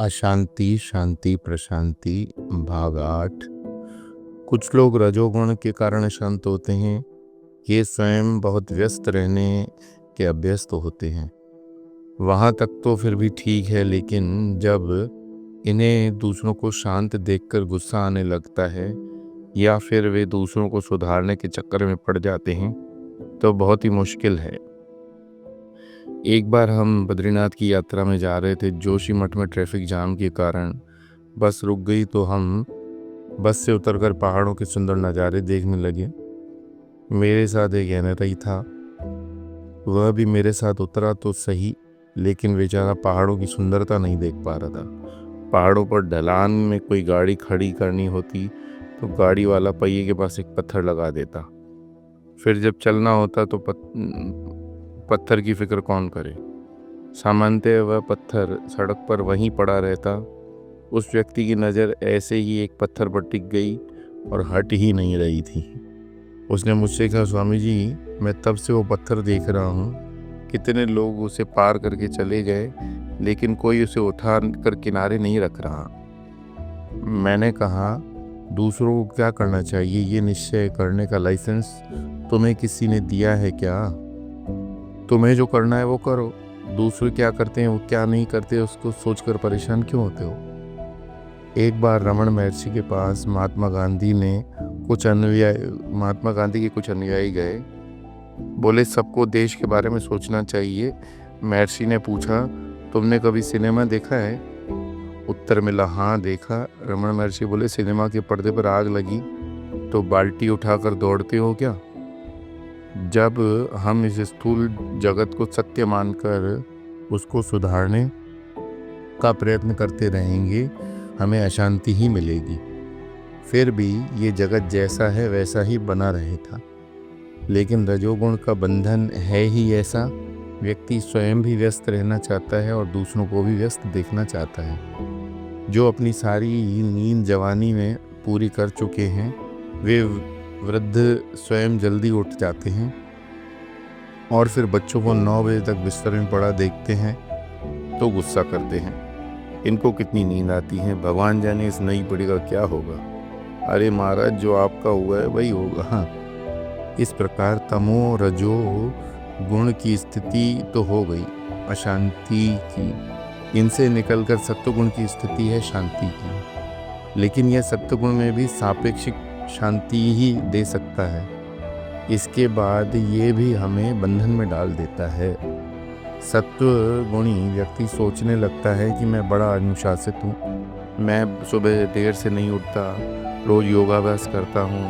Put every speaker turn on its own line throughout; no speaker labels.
अशांति शांति प्रशांति भाग 8। कुछ लोग रजोगुण के कारण शांत होते हैं। ये स्वयं बहुत व्यस्त रहने के अभ्यस्त होते हैं। वहाँ तक तो फिर भी ठीक है, लेकिन जब इन्हें दूसरों को शांत देखकर गुस्सा आने लगता है या फिर वे दूसरों को सुधारने के चक्कर में पड़ जाते हैं तो बहुत ही मुश्किल है। एक बार हम बद्रीनाथ की यात्रा में जा रहे थे। जोशीमठ में ट्रैफिक जाम के कारण बस रुक गई तो हम बस से उतरकर पहाड़ों के सुंदर नज़ारे देखने लगे। मेरे साथ एक एनआरआई था। वह भी मेरे साथ उतरा तो सही, लेकिन बेचारा पहाड़ों की सुंदरता नहीं देख पा रहा था। पहाड़ों पर ढलान में कोई गाड़ी खड़ी करनी होती तो गाड़ी वाला पहिए के पास एक पत्थर लगा देता। फिर जब चलना होता तो पत्थर की फिक्र कौन करे। सामान्यतः वह पत्थर सड़क पर वहीं पड़ा रहता। उस व्यक्ति की नज़र ऐसे ही एक पत्थर पर टिक गई और हट ही नहीं रही थी। उसने मुझसे कहा, स्वामी जी, मैं तब से वो पत्थर देख रहा हूँ। कितने लोग उसे पार करके चले गए, लेकिन कोई उसे उठा कर किनारे नहीं रख रहा। मैंने कहा, दूसरों को क्या करना चाहिए ये निश्चय करने का लाइसेंस तुम्हें किसी ने दिया है क्या? तुम्हें जो करना है वो करो। दूसरे क्या करते हैं, वो क्या नहीं करते, उसको सोचकर परेशान क्यों होते हो? एक बार रमन महर्षि के पास महात्मा गांधी के कुछ अनुयायी गए। बोले, सबको देश के बारे में सोचना चाहिए। महर्षि ने पूछा, तुमने कभी सिनेमा देखा है? उत्तर मिला, हाँ देखा। रमन महर्षि बोले, सिनेमा के पर्दे पर आग लगी तो बाल्टी उठाकर दौड़ते हो क्या? जब हम इस स्थूल जगत को सत्य मानकर उसको सुधारने का प्रयत्न करते रहेंगे, हमें अशांति ही मिलेगी। फिर भी ये जगत जैसा है वैसा ही बना रहेगा। लेकिन रजोगुण का बंधन है ही ऐसा। व्यक्ति स्वयं भी व्यस्त रहना चाहता है और दूसरों को भी व्यस्त देखना चाहता है। जो अपनी सारी नींद जवानी में पूरी कर चुके हैं, वे वृद्ध स्वयं जल्दी उठ जाते हैं और फिर बच्चों को 9 बजे तक बिस्तर में पड़ा देखते हैं तो गुस्सा करते हैं। इनको कितनी नींद आती है, भगवान जाने इस नई पीढ़ी का क्या होगा। अरे महाराज, जो आपका हुआ है वही होगा। हाँ, इस प्रकार तमो रजो गुण की स्थिति तो हो गई अशांति की। इनसे निकलकर सत्वगुण की स्थिति है शांति की। लेकिन यह सत्वगुण में भी सापेक्षिक शांति ही दे सकता है। इसके बाद ये भी हमें बंधन में डाल देता है। सत्व गुणी व्यक्ति सोचने लगता है कि मैं बड़ा अनुशासित हूँ, मैं सुबह देर से नहीं उठता, रोज योगाभ्यास करता हूँ,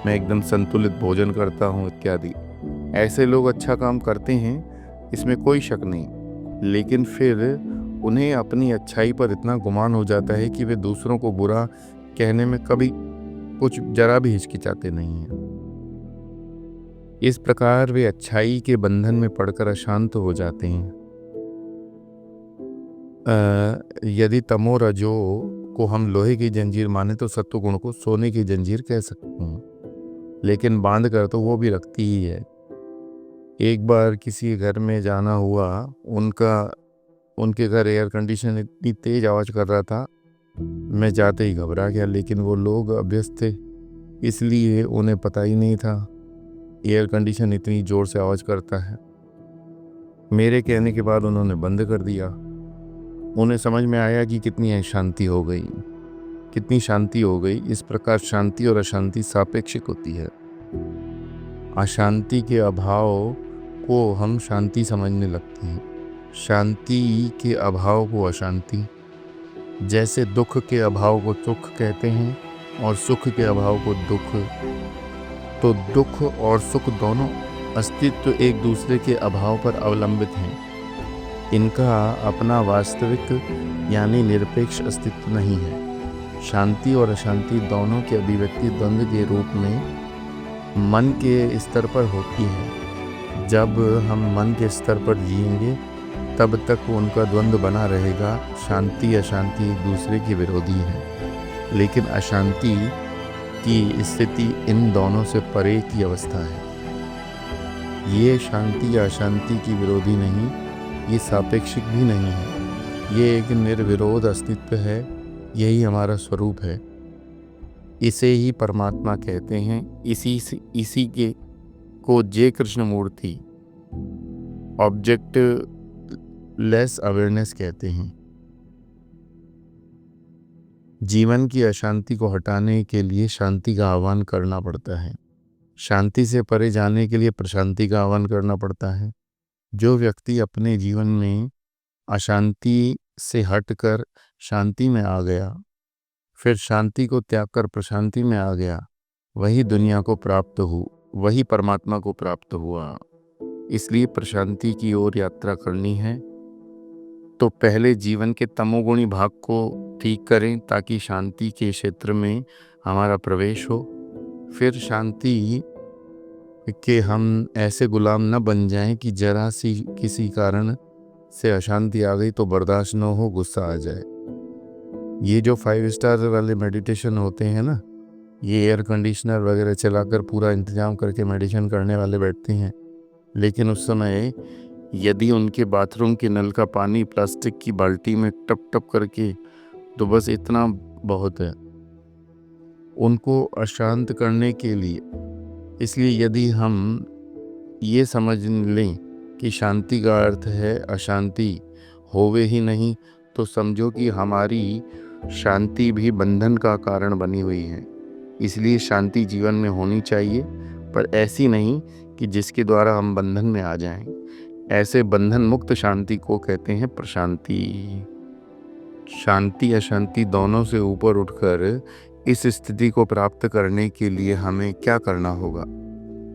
मैं एकदम संतुलित भोजन करता हूँ इत्यादि। ऐसे लोग अच्छा काम करते हैं, इसमें कोई शक नहीं। लेकिन फिर उन्हें अपनी अच्छाई पर इतना गुमान हो जाता है कि वे दूसरों को बुरा कहने में कभी कुछ जरा भी हिचकिचाते नहीं हैं। इस प्रकार वे अच्छाई के बंधन में पड़कर अशांत हो जाते हैं। यदि तमो रजो को हम लोहे की जंजीर माने तो सत्वगुण को सोने की जंजीर कह सकते हैं, लेकिन बांध कर तो वो भी रखती ही है। एक बार किसी घर में जाना हुआ। उनके घर एयर कंडीशन इतनी तेज आवाज़ कर रहा था, मैं जाते ही घबरा गया। लेकिन वो लोग अभ्यस्त थे, इसलिए उन्हें पता ही नहीं था एयर कंडीशन इतनी ज़ोर से आवाज़ करता है। मेरे कहने के बाद उन्होंने बंद कर दिया। उन्हें समझ में आया कि कितनी शांति हो गई। इस प्रकार शांति और अशांति सापेक्षिक होती है। अशांति के अभाव को हम शांति समझने लगते हैं, शांति के अभाव को अशांति। जैसे दुख के अभाव को सुख कहते हैं और सुख के अभाव को दुख। तो दुख और सुख दोनों अस्तित्व एक दूसरे के अभाव पर अवलंबित हैं। इनका अपना वास्तविक यानी निरपेक्ष अस्तित्व नहीं है। शांति और अशांति दोनों की अभिव्यक्ति द्वंद्व के रूप में मन के स्तर पर होती है। जब हम मन के स्तर पर जिएंगे तब तक उनका द्वंद्व बना रहेगा। शांति अशांति एक दूसरे के विरोधी है, लेकिन अशांति की स्थिति इन दोनों से परे की अवस्था है। ये शांति या अशांति की विरोधी नहीं, ये सापेक्षिक भी नहीं है। ये एक निर्विरोध अस्तित्व है, यही हमारा स्वरूप है। इसे ही परमात्मा कहते हैं। इसी के को जय कृष्ण मूर्ति ऑब्जेक्ट लेस अवेयरनेस कहते हैं। जीवन की अशांति को हटाने के लिए शांति का आह्वान करना पड़ता है। शांति से परे जाने के लिए प्रशांति का आह्वान करना पड़ता है। जो व्यक्ति अपने जीवन में अशांति से हटकर शांति में आ गया, फिर शांति को त्याग कर प्रशांति में आ गया, वही दुनिया को प्राप्त वही परमात्मा को प्राप्त हुआ। इसलिए प्रशांति की ओर यात्रा करनी है तो पहले जीवन के तमोगुणी भाग को ठीक करें ताकि शांति के क्षेत्र में हमारा प्रवेश हो। फिर शांति के हम ऐसे गुलाम न बन जाएं कि जरा सी किसी कारण से अशांति आ गई तो बर्दाश्त न हो, गुस्सा आ जाए। ये जो 5 स्टार वाले मेडिटेशन होते हैं ना, ये एयर कंडीशनर वगैरह चलाकर पूरा इंतजाम करके मेडिटेशन करने वाले बैठते हैं, लेकिन उस समय यदि उनके बाथरूम के नल का पानी प्लास्टिक की बाल्टी में टप टप करके, तो बस इतना बहुत है उनको अशांत करने के लिए। इसलिए यदि हम ये समझ लें कि शांति का अर्थ है अशांति होवे ही नहीं, तो समझो कि हमारी शांति भी बंधन का कारण बनी हुई है। इसलिए शांति जीवन में होनी चाहिए, पर ऐसी नहीं कि जिसके द्वारा हम बंधन में आ जाएं। ऐसे बंधन मुक्त शांति को कहते हैं प्रशांति। शांति अशांति दोनों से ऊपर उठकर इस स्थिति को प्राप्त करने के लिए हमें क्या करना होगा,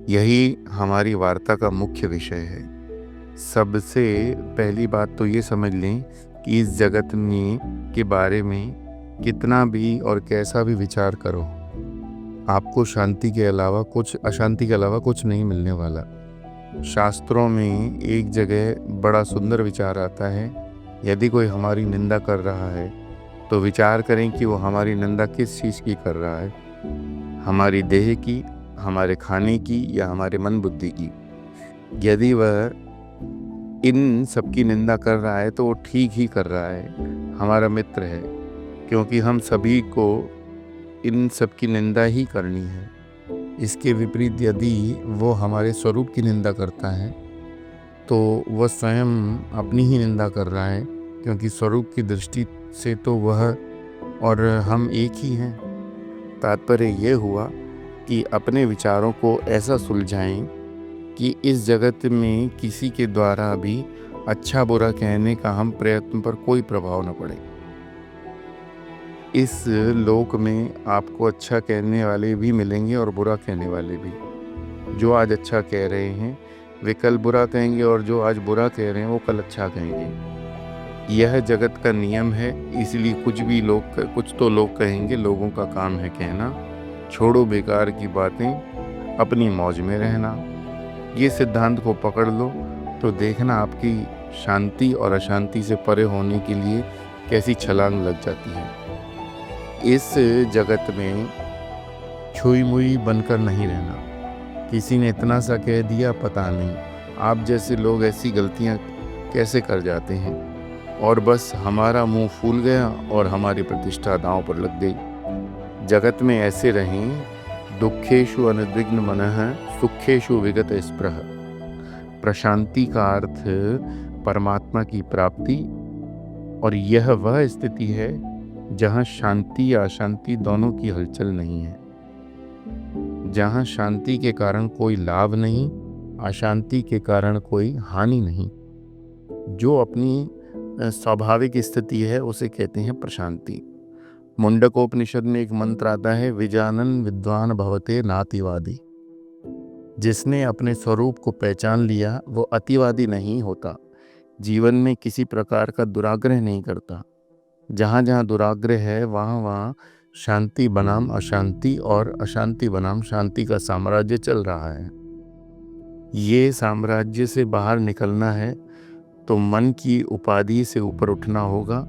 यही हमारी वार्ता का मुख्य विषय है। सबसे पहली बात तो ये समझ लें कि इस जगत में के बारे में कितना भी और कैसा भी विचार करो, आपको शांति के अलावा अशांति के अलावा कुछ नहीं मिलने वाला। शास्त्रों में एक जगह बड़ा सुंदर विचार आता है, यदि कोई हमारी निंदा कर रहा है तो विचार करें कि वो हमारी निंदा किस चीज़ की कर रहा है, हमारी देह की, हमारे खाने की, या हमारे मन बुद्धि की। यदि वह इन सबकी निंदा कर रहा है तो वो ठीक ही कर रहा है, हमारा मित्र है, क्योंकि हम सभी को इन सब की निंदा ही करनी है। इसके विपरीत यदि वो हमारे स्वरूप की निंदा करता है तो वह स्वयं अपनी ही निंदा कर रहा है, क्योंकि स्वरूप की दृष्टि से तो वह और हम एक ही हैं। तात्पर्य यह हुआ कि अपने विचारों को ऐसा सुलझाएं कि इस जगत में किसी के द्वारा भी अच्छा बुरा कहने का हम प्रयत्न पर कोई प्रभाव न पड़े। इस लोक में आपको अच्छा कहने वाले भी मिलेंगे और बुरा कहने वाले भी। जो आज अच्छा कह रहे हैं वे कल बुरा कहेंगे, और जो आज बुरा कह रहे हैं वो कल अच्छा कहेंगे। यह जगत का नियम है। इसलिए कुछ तो लोग कहेंगे, लोगों का काम है कहना, छोड़ो बेकार की बातें, अपनी मौज में रहना। ये सिद्धांत को पकड़ लो तो देखना आपकी शांति और अशांति से परे होने के लिए कैसी छलांग लग जाती है। इस जगत में छुई मुई बनकर नहीं रहना। किसी ने इतना सा कह दिया, पता नहीं आप जैसे लोग ऐसी गलतियां कैसे कर जाते हैं, और बस हमारा मुंह फूल गया और हमारी प्रतिष्ठा दांव पर लग गई। जगत में ऐसे रहें, दुखेषु अनुद्विग्न मनः, सुखेषु विगत स्पृह। प्रशांति का अर्थ परमात्मा की प्राप्ति, और यह वह स्थिति है जहाँ शांति या अशांति दोनों की हलचल नहीं है, जहाँ शांति के कारण कोई लाभ नहीं, अशांति के कारण कोई हानि नहीं। जो अपनी स्वाभाविक स्थिति है उसे कहते हैं प्रशांति। मुंडकोपनिषद में एक मंत्र आता है, विजानन विद्वान भवते नातिवादी। जिसने अपने स्वरूप को पहचान लिया वो अतिवादी नहीं होता, जीवन में किसी प्रकार का दुराग्रह नहीं करता। जहाँ जहाँ दुराग्रह है वहाँ वहाँ शांति बनाम अशांति और अशांति बनाम शांति का साम्राज्य चल रहा है। ये साम्राज्य से बाहर निकलना है तो मन की उपाधि से ऊपर उठना होगा,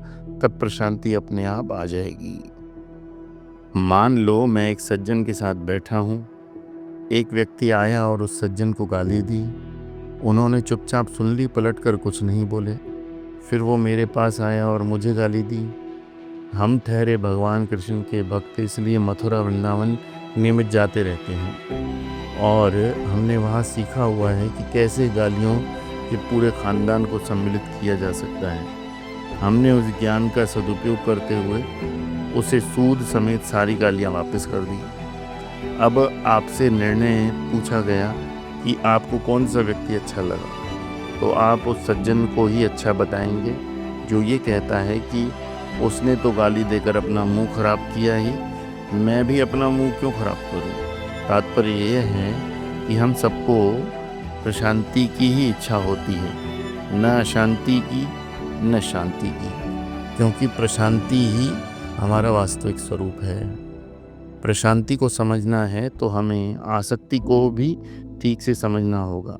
तब प्रशांति अपने आप आ जाएगी। मान लो मैं एक सज्जन के साथ बैठा हूँ, एक व्यक्ति आया और उस सज्जन को गाली दी। उन्होंने चुपचाप सुन ली, पलट कर कुछ नहीं बोले। फिर वो मेरे पास आया और मुझे गाली दी। हम ठहरे भगवान कृष्ण के भक्त, इसलिए मथुरा वृंदावन नियमित जाते रहते हैं और हमने वहाँ सीखा हुआ है कि कैसे गालियों के पूरे खानदान को सम्मिलित किया जा सकता है। हमने उस ज्ञान का सदुपयोग करते हुए उसे सूद समेत सारी गालियाँ वापस कर दी। अब आपसे निर्णय पूछा गया कि आपको कौन सा व्यक्ति अच्छा लगा, तो आप उस सज्जन को ही अच्छा बताएंगे जो ये कहता है कि उसने तो गाली देकर अपना मुंह खराब किया ही, मैं भी अपना मुंह क्यों खराब करूं। तात्पर्य यह है कि हम सबको प्रशांति की ही इच्छा होती है, न अशांति की न शांति की, क्योंकि प्रशांति ही हमारा वास्तविक स्वरूप है। प्रशांति को समझना है तो हमें आसक्ति को भी ठीक से समझना होगा।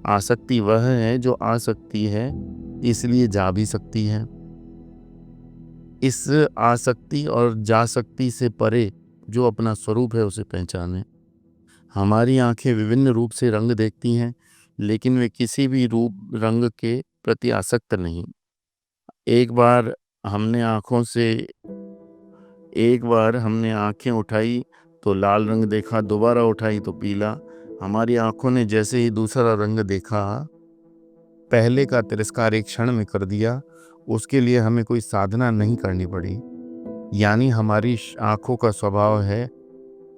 आसक्ति वह है जो आ सकती है, इसलिए जा भी सकती है। इस आसक्ति और जा सकती से परे जो अपना स्वरूप है उसे पहचाने। हमारी आंखें विभिन्न रूप से रंग देखती हैं, लेकिन वे किसी भी रूप रंग के प्रति आसक्त नहीं। एक बार हमने आंखें उठाई तो लाल रंग देखा, दोबारा उठाई तो पीला। हमारी आंखों ने जैसे ही दूसरा रंग देखा, पहले का तिरस्कार एक क्षण में कर दिया। उसके लिए हमें कोई साधना नहीं करनी पड़ी। यानी हमारी आंखों का स्वभाव है,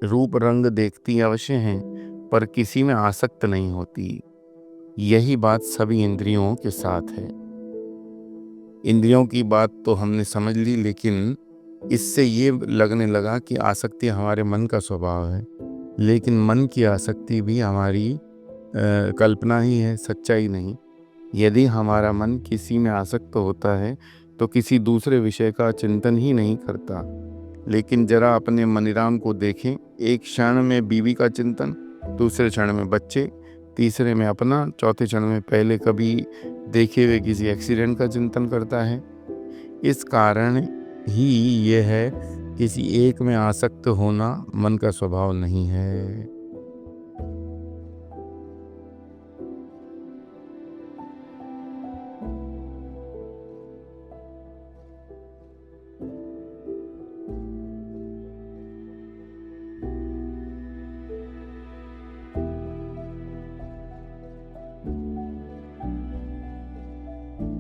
रूप रंग देखती अवश्य हैं पर किसी में आसक्त नहीं होती। यही बात सभी इंद्रियों के साथ है। इंद्रियों की बात तो हमने समझ ली, लेकिन इससे ये लगने लगा कि आसक्ति हमारे मन का स्वभाव है, लेकिन मन की आसक्ति भी हमारी कल्पना ही है, सच्चाई नहीं। यदि हमारा मन किसी में आसक्त होता है तो किसी दूसरे विषय का चिंतन ही नहीं करता। लेकिन जरा अपने मनीराम को देखें, एक क्षण में बीवी का चिंतन, दूसरे क्षण में बच्चे, तीसरे में अपना, चौथे क्षण में पहले कभी देखे हुए किसी एक्सीडेंट का चिंतन करता है। इस कारण ही यह है, किसी एक में आसक्त होना मन का स्वभाव नहीं है।